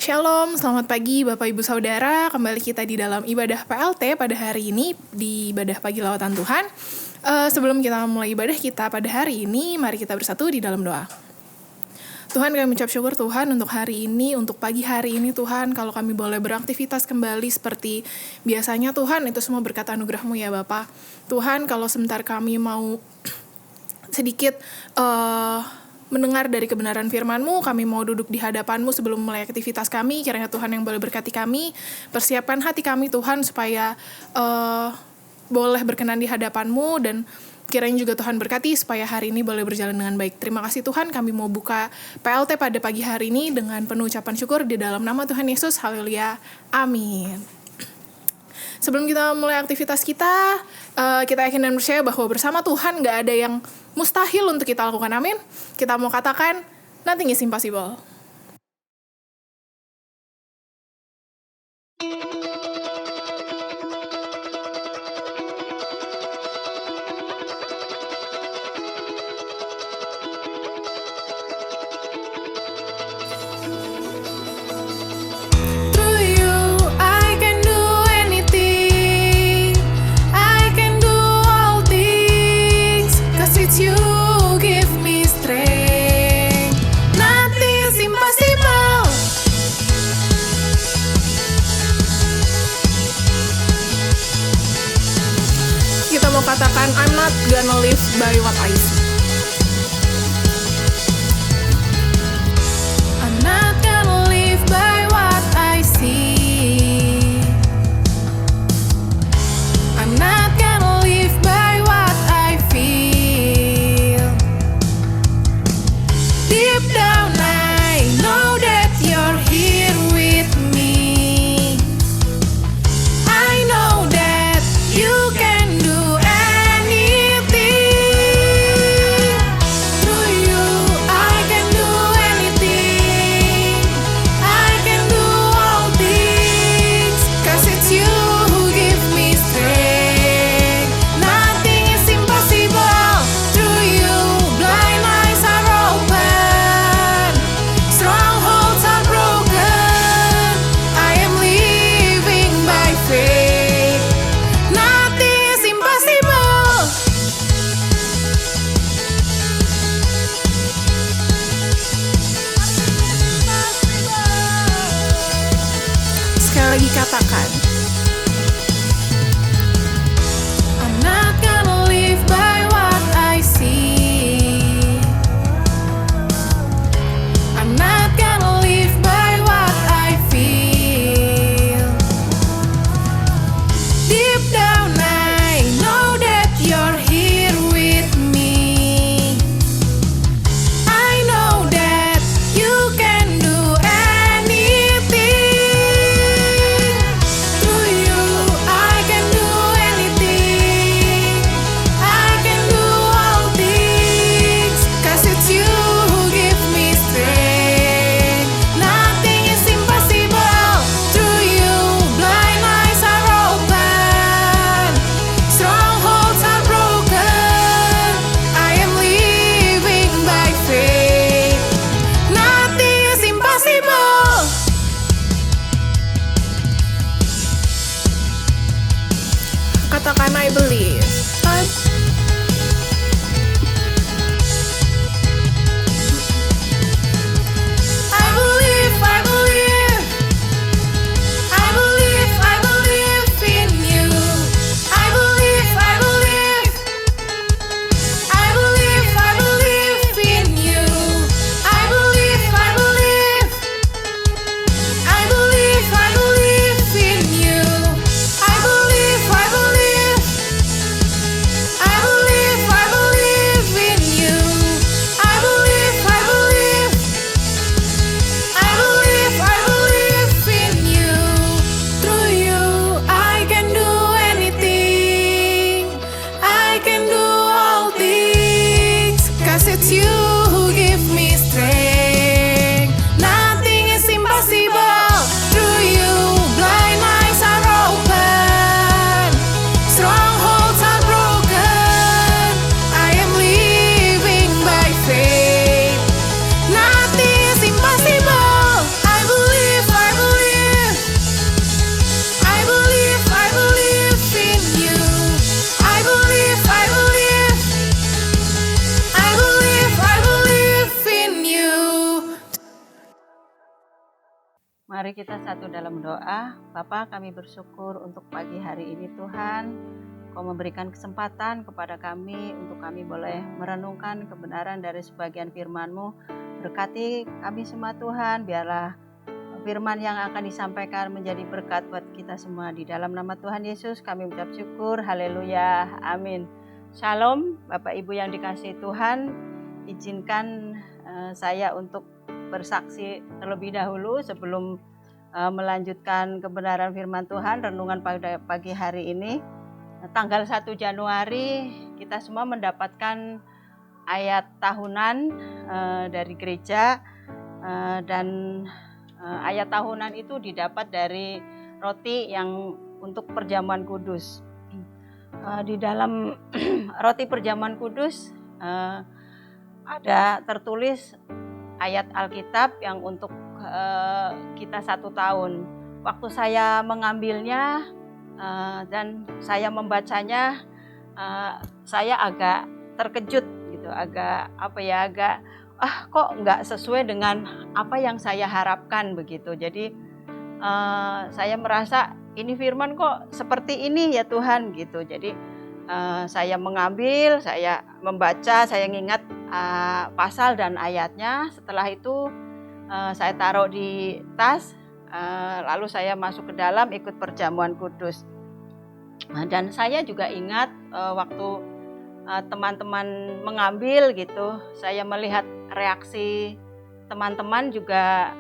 Shalom, selamat pagi Bapak Ibu Saudara. Kembali kita di dalam ibadah PLT pada hari ini di ibadah pagi lawatan Tuhan. Sebelum kita mulai ibadah kita pada hari ini, mari kita bersatu di dalam doa. Tuhan, kami mengucap syukur Tuhan untuk hari ini, untuk pagi hari ini Tuhan, kalau kami boleh beraktivitas kembali seperti biasanya Tuhan, itu semua berkat anugerah-Mu ya Bapak. Tuhan, kalau sebentar kami mau sedikit mendengar dari kebenaran firman-Mu, kami mau duduk di hadapan-Mu sebelum mulai aktivitas kami. Kiranya Tuhan yang boleh berkati kami, persiapkan hati kami Tuhan supaya boleh berkenan di hadapan-Mu, dan kiranya juga Tuhan berkati supaya hari ini boleh berjalan dengan baik. Terima kasih Tuhan, kami mau buka PLT pada pagi hari ini dengan penuh ucapan syukur di dalam nama Tuhan Yesus. Haleluya, amin. Sebelum kita mulai aktivitas kita yakin dan percaya bahwa bersama Tuhan gak ada yang mustahil untuk kita lakukan, amin. Kita mau katakan, nothing is impossible. Katakan, I'm not gonna live by what I see. I'm not gonna live by what I see. I'm not gonna live by what I feel. Deep down I know that you're here with me. I know that you can do lagi katakan, I'm not gonna live by what I see. I'm not gonna live by what I feel. Deep down I know that you're here with me. I know that you can do anything. Mari kita satu dalam doa. Bapa, kami bersyukur untuk pagi hari ini Tuhan. Kau memberikan kesempatan kepada kami untuk kami boleh merenungkan kebenaran dari sebagian firman-Mu. Berkati kami semua Tuhan, biarlah firman yang akan disampaikan menjadi berkat buat kita semua. Di dalam nama Tuhan Yesus kami mengucap syukur. Haleluya. Amin. Shalom Bapak Ibu yang dikasihi Tuhan. Izinkan saya untuk bersaksi terlebih dahulu sebelum melanjutkan kebenaran firman Tuhan. Renungan pada pagi hari ini, tanggal 1 Januari kita semua mendapatkan ayat tahunan dari gereja, dan ayat tahunan itu didapat dari roti yang untuk perjamuan kudus. Di dalam roti perjamuan kudus ada tertulis ayat Alkitab yang untuk kita 1 tahun. Waktu saya mengambilnya dan saya membacanya, saya agak terkejut gitu, agak kok nggak sesuai dengan apa yang saya harapkan begitu. Jadi saya merasa ini firman kok seperti ini ya Tuhan gitu. Jadi saya mengambil, saya membaca, saya mengingat pasal dan ayatnya. Setelah itu saya taruh di tas, lalu saya masuk ke dalam ikut perjamuan kudus. Dan saya juga ingat waktu teman-teman mengambil gitu, saya melihat reaksi teman-teman juga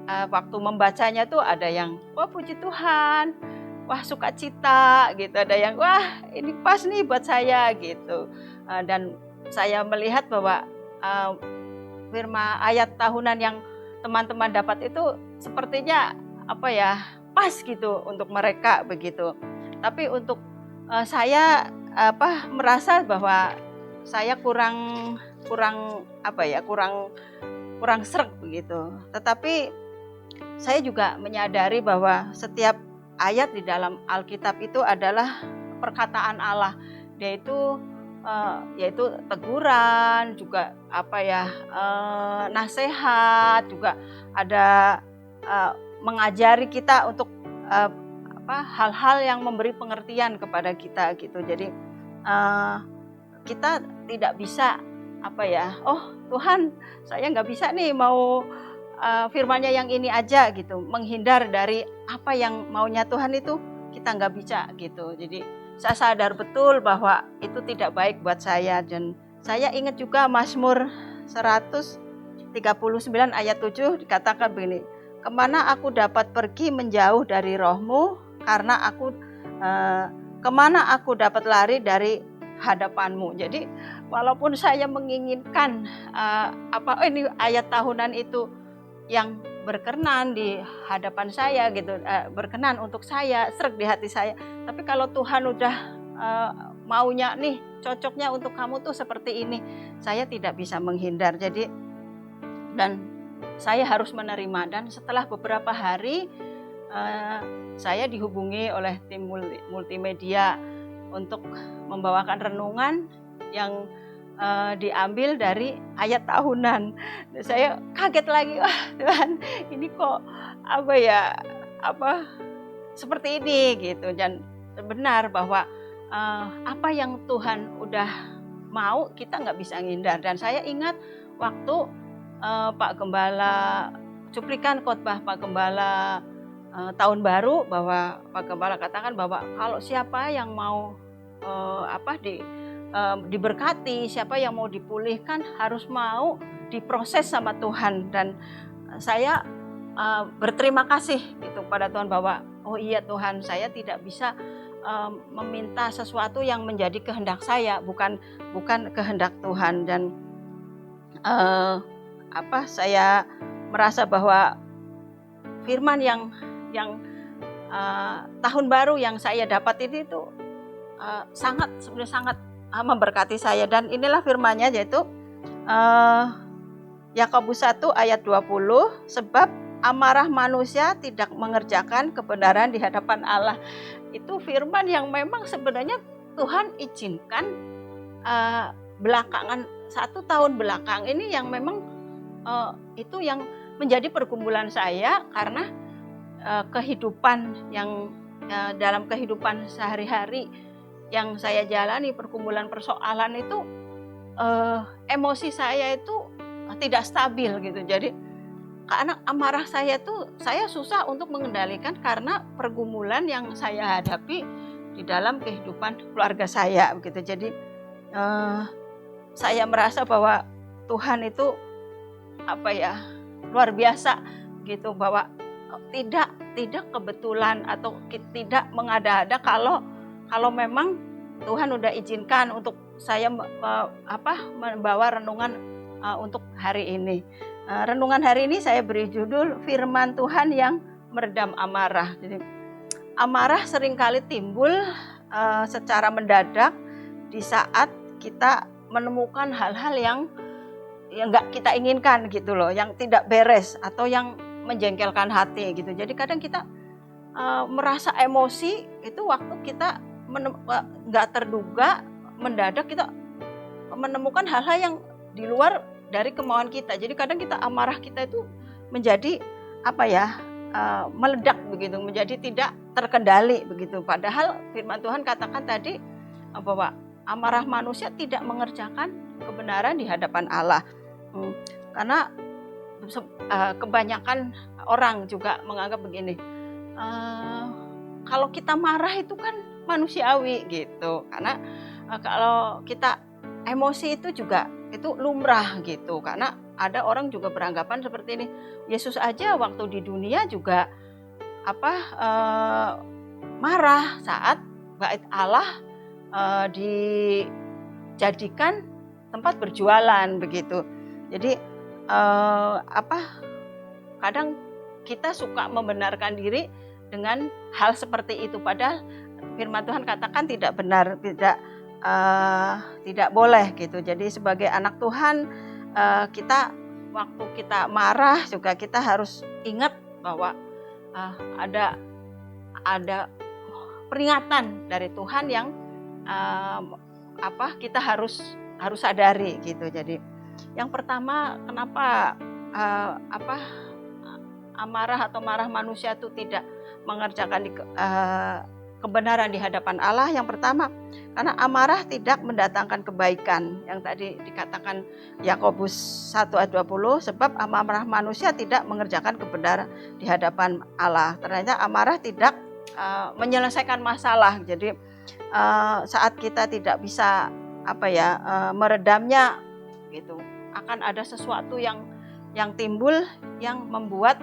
waktu membacanya tuh ada yang wah puji Tuhan, wah sukacita gitu, ada yang wah ini pas nih buat saya gitu. Dan saya melihat bahwa firman ayat tahunan yang teman-teman dapat itu sepertinya pas gitu untuk mereka begitu. Tapi untuk saya merasa bahwa saya kurang sreg begitu. Tetapi saya juga menyadari bahwa setiap ayat di dalam Alkitab itu adalah perkataan Allah, yaitu teguran, juga nasihat, juga ada mengajari kita untuk hal-hal yang memberi pengertian kepada kita gitu. Jadi kita tidak bisa oh Tuhan saya nggak bisa nih mau firman-Nya yang ini aja gitu, menghindar dari apa yang maunya Tuhan itu kita nggak bisa gitu. Jadi saya sadar betul bahwa itu tidak baik buat saya. Dan saya ingat juga Mazmur 139 ayat 7 dikatakan begini, kemana aku dapat pergi menjauh dari roh-Mu, karena kemana aku dapat lari dari hadapan-Mu. Jadi walaupun saya menginginkan ini ayat tahunan itu yang berkenan di hadapan saya gitu, berkenan untuk saya, sreg di hati saya. Tapi kalau Tuhan udah maunya nih, cocoknya untuk kamu tuh seperti ini, saya tidak bisa menghindar. Jadi dan saya harus menerima. Dan setelah beberapa hari saya dihubungi oleh tim multimedia untuk membawakan renungan yang diambil dari ayat tahunan. Saya kaget lagi, wah Tuhan ini kok seperti ini gitu. Dan benar bahwa apa yang Tuhan udah mau kita nggak bisa ngindar. Dan saya ingat waktu Pak Gembala, cuplikan khotbah Pak Gembala tahun baru, bahwa Pak Gembala katakan bahwa kalau siapa yang mau diberkati, siapa yang mau dipulihkan harus mau diproses sama Tuhan. Dan saya berterima kasih gitu pada Tuhan bahwa oh iya Tuhan, saya tidak bisa meminta sesuatu yang menjadi kehendak saya, bukan kehendak Tuhan. Dan saya merasa bahwa firman yang tahun baru yang saya dapat itu sangat memberkati saya. Dan inilah firman-Nya, yaitu Yakobus 1 ayat 20, sebab amarah manusia tidak mengerjakan kebenaran di hadapan Allah. Itu firman yang memang sebenarnya Tuhan izinkan belakangan 1 tahun belakang ini, yang memang itu yang menjadi pergumulan saya karena kehidupan yang dalam kehidupan sehari-hari yang saya jalani, pergumulan persoalan itu emosi saya itu tidak stabil gitu. Jadi karena amarah saya tuh saya susah untuk mengendalikan karena pergumulan yang saya hadapi di dalam kehidupan keluarga saya begitu. Jadi saya merasa bahwa Tuhan itu luar biasa gitu, bahwa tidak kebetulan atau tidak mengada-ada kalau memang Tuhan udah izinkan untuk saya membawa renungan untuk hari ini. Renungan hari ini saya beri judul Firman Tuhan yang meredam amarah. Jadi amarah seringkali timbul secara mendadak di saat kita menemukan hal-hal yang nggak kita inginkan gitu loh, yang tidak beres atau yang menjengkelkan hati gitu. Jadi kadang kita merasa emosi itu waktu kita nggak terduga, mendadak kita menemukan hal-hal yang di luar dari kemauan kita. Jadi kadang kita amarah kita itu menjadi meledak begitu, menjadi tidak terkendali begitu. Padahal firman Tuhan katakan tadi bahwa amarah manusia tidak mengerjakan kebenaran di hadapan Allah. Karena kebanyakan orang juga menganggap begini, kalau kita marah itu kan manusiawi gitu. Karena kalau kita emosi itu juga itu lumrah gitu. Karena ada orang juga beranggapan seperti ini, Yesus aja waktu di dunia juga marah saat bait Allah dijadikan tempat berjualan begitu. Jadi kadang kita suka membenarkan diri dengan hal seperti itu, padahal firman Tuhan katakan tidak benar, tidak boleh gitu. Jadi sebagai anak Tuhan, kita waktu kita marah juga kita harus ingat bahwa ada peringatan dari Tuhan yang kita harus sadari gitu. Jadi yang pertama, kenapa amarah atau marah manusia itu tidak mengerjakan kebenaran di hadapan Allah? Yang pertama, karena amarah tidak mendatangkan kebaikan. Yang tadi dikatakan Yakobus 1 ayat 20, sebab amarah manusia tidak mengerjakan kebenaran di hadapan Allah. Ternyata amarah tidak menyelesaikan masalah. Jadi saat kita tidak bisa meredamnya gitu, akan ada sesuatu yang timbul yang membuat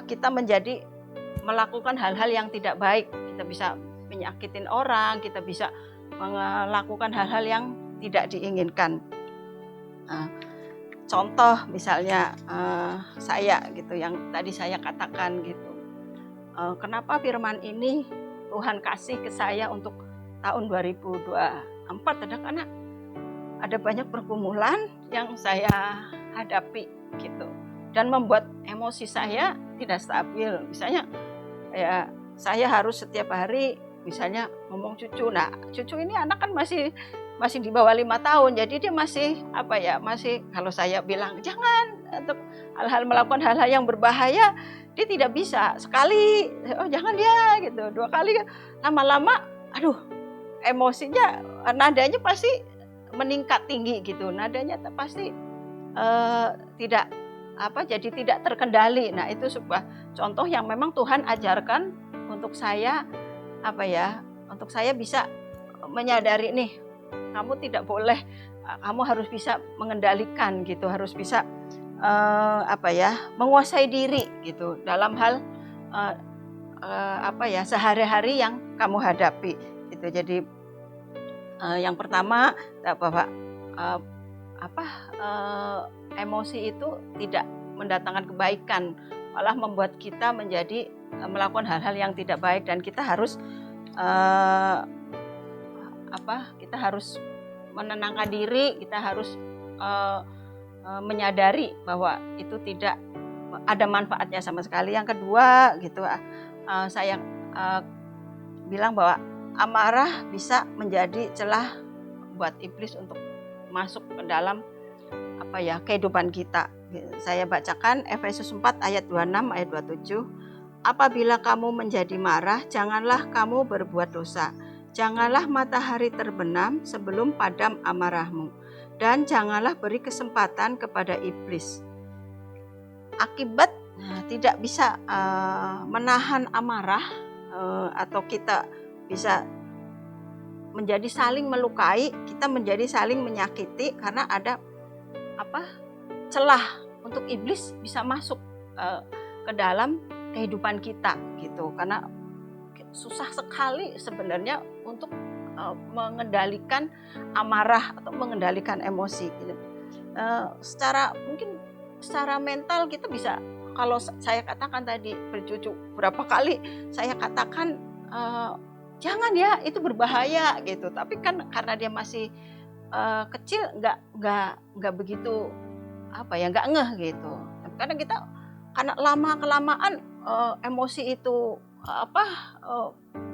kita menjadi melakukan hal-hal yang tidak baik. Kita bisa menyakitin orang, kita bisa melakukan hal-hal yang tidak diinginkan. Contoh misalnya saya gitu, yang tadi saya katakan gitu. Kenapa firman ini Tuhan kasih ke saya untuk tahun 2024? Karena ada banyak pergumulan yang saya hadapi gitu, dan membuat emosi saya tidak stabil. Misalnya saya harus setiap hari misalnya ngomong cucu. Nah, cucu ini anak kan masih di bawah 5 tahun. Jadi dia masih masih kalau saya bilang jangan untuk melakukan hal-hal yang berbahaya, dia tidak bisa. Sekali, jangan dia gitu. 2 kali, lama-lama emosinya, nadanya pasti meningkat tinggi gitu. Nadanya pasti jadi tidak terkendali. Nah, itu sebuah contoh yang memang Tuhan ajarkan untuk saya untuk saya bisa menyadari nih, kamu tidak boleh, kamu harus bisa mengendalikan gitu, harus bisa menguasai diri gitu dalam hal sehari-hari yang kamu hadapi gitu. Jadi yang pertama bahwa emosi itu tidak mendatangkan kebaikan, malah membuat kita menjadi melakukan hal-hal yang tidak baik, dan kita harus kita harus menenangkan diri, kita harus menyadari bahwa itu tidak ada manfaatnya sama sekali. Yang kedua gitu, saya bilang bahwa amarah bisa menjadi celah buat iblis untuk masuk ke dalam kehidupan kita. Saya bacakan Efesus 4 ayat 26 ayat 27. Apabila kamu menjadi marah, janganlah kamu berbuat dosa. Janganlah matahari terbenam sebelum padam amarahmu, dan janganlah beri kesempatan kepada iblis. Akibat tidak bisa menahan amarah, atau kita bisa menjadi saling melukai, kita menjadi saling menyakiti karena ada celah untuk iblis bisa masuk ke dalam kehidupan kita gitu. Karena susah sekali sebenarnya untuk mengendalikan amarah atau mengendalikan emosi gitu. Mungkin secara mental kita bisa, kalau saya katakan tadi berapa kali saya katakan jangan ya, itu berbahaya gitu. Tapi kan karena dia masih kecil, nggak begitu nggak ngeh gitu. Karena lama kelamaan emosi itu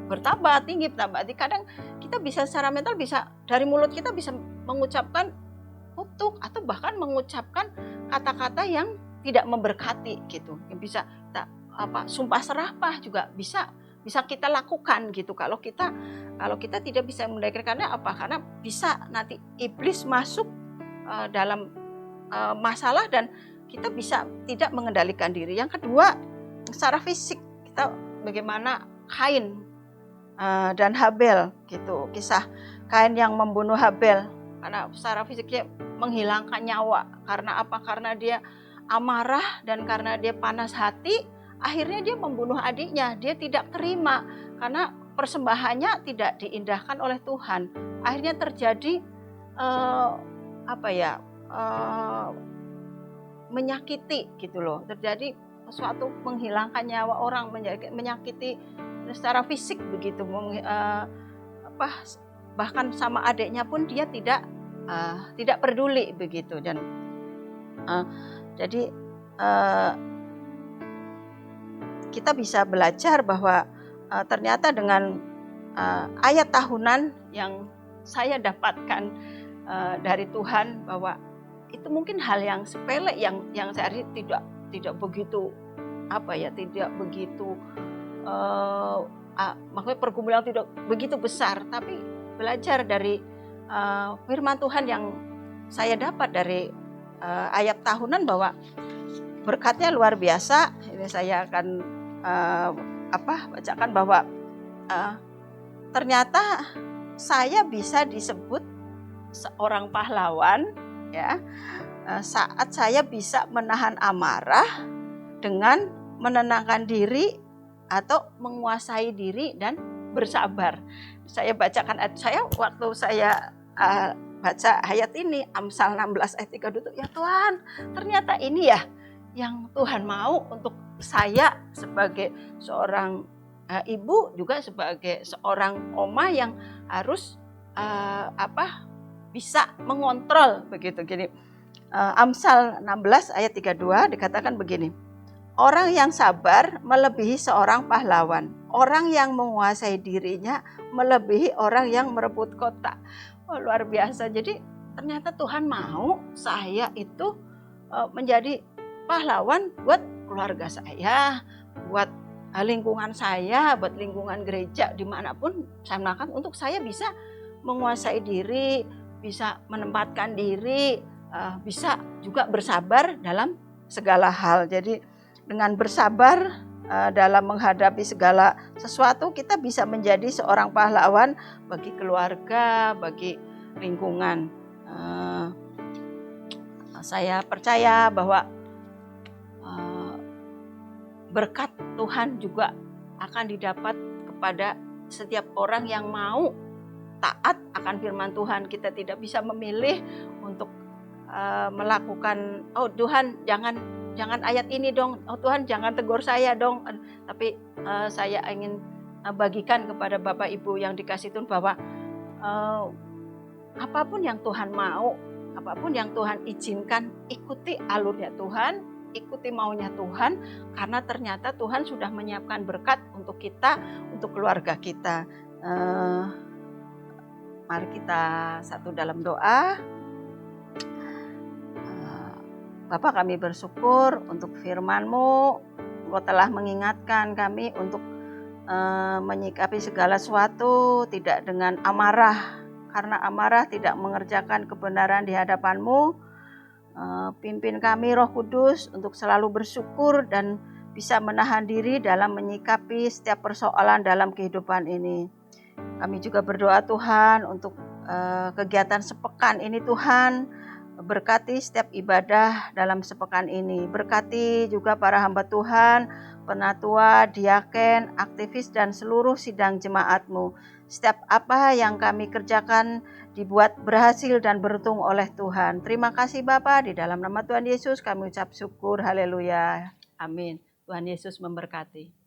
bertambah tinggi. Kadang kita bisa secara mental, bisa dari mulut kita bisa mengucapkan kutuk atau bahkan mengucapkan kata-kata yang tidak memberkati gitu. Yang bisa kita sumpah serapah juga bisa kita lakukan gitu. Kalau kita tidak bisa mengendalikannya, karena bisa nanti iblis masuk dalam masalah dan kita bisa tidak mengendalikan diri. Yang kedua, secara fisik, kita bagaimana Kain dan Habel gitu. Kisah Kain yang membunuh Habel karena secara fisiknya menghilangkan nyawa. Karena apa? Karena dia amarah dan karena dia panas hati, akhirnya dia membunuh adiknya. Dia tidak terima karena persembahannya tidak diindahkan oleh Tuhan. Akhirnya terjadi menyakiti gitu loh. Terjadi sesuatu menghilangkan nyawa orang, menyakiti secara fisik begitu. Bahkan sama adiknya pun dia tidak peduli begitu. Dan jadi kita bisa belajar bahwa ternyata dengan ayat tahunan yang saya dapatkan dari Tuhan, bahwa itu mungkin hal yang sepele yang saya tidak begitu tidak begitu maksudnya pergumulan tidak begitu besar, tapi belajar dari firman Tuhan yang saya dapat dari ayat tahunan bahwa berkatnya luar biasa. Ini saya akan bacakan bahwa ternyata saya bisa disebut seorang pahlawan ya saat saya bisa menahan amarah dengan menenangkan diri atau menguasai diri dan bersabar. Saya bacakan waktu saya baca ayat ini, Amsal 16 ayat 32, ya Tuhan, ternyata ini ya yang Tuhan mau untuk saya sebagai seorang ibu, juga sebagai seorang oma yang harus bisa mengontrol begitu. Gini, Amsal 16 ayat 32 dikatakan begini, orang yang sabar melebihi seorang pahlawan, orang yang menguasai dirinya melebihi orang yang merebut kota. Luar biasa. Jadi ternyata Tuhan mau saya itu menjadi pahlawan buat keluarga saya, buat lingkungan saya, buat lingkungan gereja dimanapun saya melakukan, untuk saya bisa menguasai diri, bisa menempatkan diri, bisa juga bersabar dalam segala hal. Jadi dengan bersabar dalam menghadapi segala sesuatu, kita bisa menjadi seorang pahlawan bagi keluarga, bagi lingkungan. Saya percaya bahwa berkat Tuhan juga akan didapat kepada setiap orang yang mau taat akan firman Tuhan. Kita tidak bisa memilih untuk melakukan, oh Tuhan jangan ayat ini dong, oh Tuhan jangan tegur saya dong. Tapi saya ingin bagikan kepada Bapak Ibu yang dikasih Tuhan bahwa apapun yang Tuhan mau, apapun yang Tuhan izinkan, ikuti alurnya Tuhan, ikuti maunya Tuhan, karena ternyata Tuhan sudah menyiapkan berkat untuk kita, untuk keluarga kita. Mari kita satu dalam doa. Bapa, kami bersyukur untuk firman-Mu. Engkau telah mengingatkan kami untuk menyikapi segala sesuatu tidak dengan amarah, karena amarah tidak mengerjakan kebenaran di hadapan-Mu. Pimpin kami Roh Kudus untuk selalu bersyukur dan bisa menahan diri dalam menyikapi setiap persoalan dalam kehidupan ini. Kami juga berdoa Tuhan untuk kegiatan sepekan ini Tuhan. Berkati setiap ibadah dalam sepekan ini. Berkati juga para hamba Tuhan, penatua, diaken, aktivis, dan seluruh sidang jemaat-Mu. Setiap apa yang kami kerjakan dibuat berhasil dan beruntung oleh Tuhan. Terima kasih Bapa, di dalam nama Tuhan Yesus kami ucap syukur. Haleluya. Amin. Tuhan Yesus memberkati.